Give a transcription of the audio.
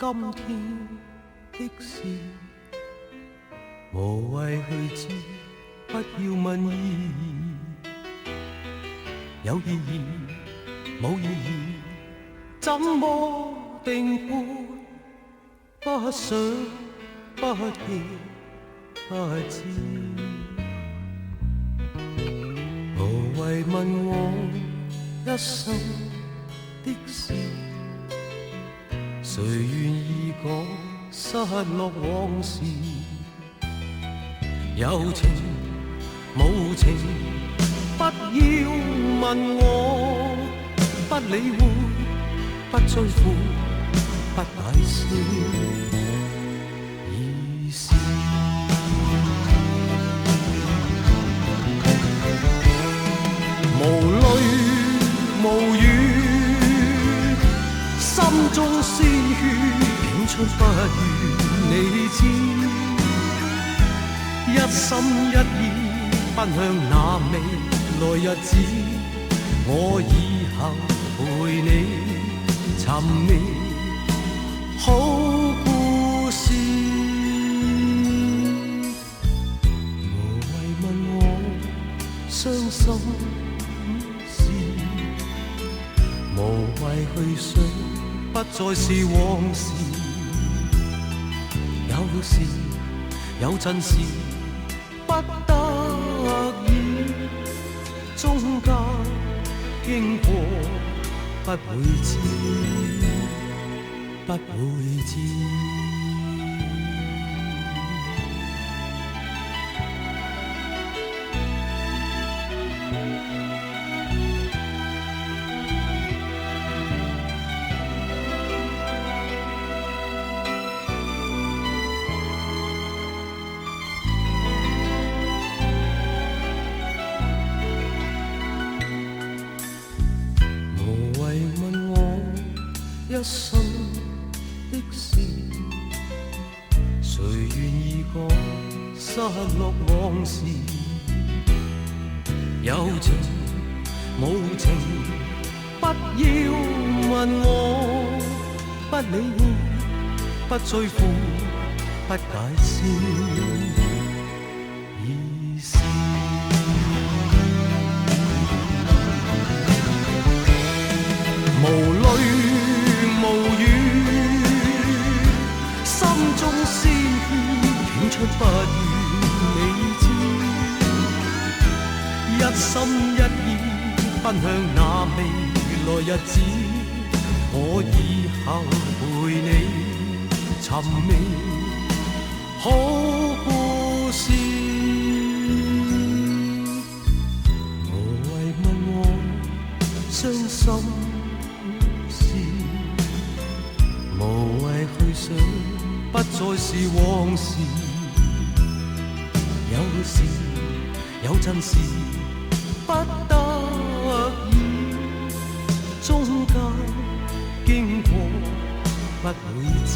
今天的事，無謂去知，不要問意義，有意義冇意義，怎麼定判？不想不記不知，無謂問我一生的事，誰願意講失落往事？有情無情，不要問我，不理會，不追悔，不解釋意思。無淚無語，心中鮮血竟出不願你知，一心一意奔向那未來日子，我以後陪你尋覓好故事。無謂問我傷心事，無謂去想不再是往事。有時有陣時不得已，中間經過不會知，不會知。一生的事，誰願意講失落往事？有情無情，不要問我，不理會，不追悔，不解釋意思。無淚無語，心中鮮血竟出不願你知，一心一意奔向那未來日子，我以後陪你尋覓好故事。無謂問我傷心，無謂去想，不再是往事。有時有陣時不得已，中間經過不會知。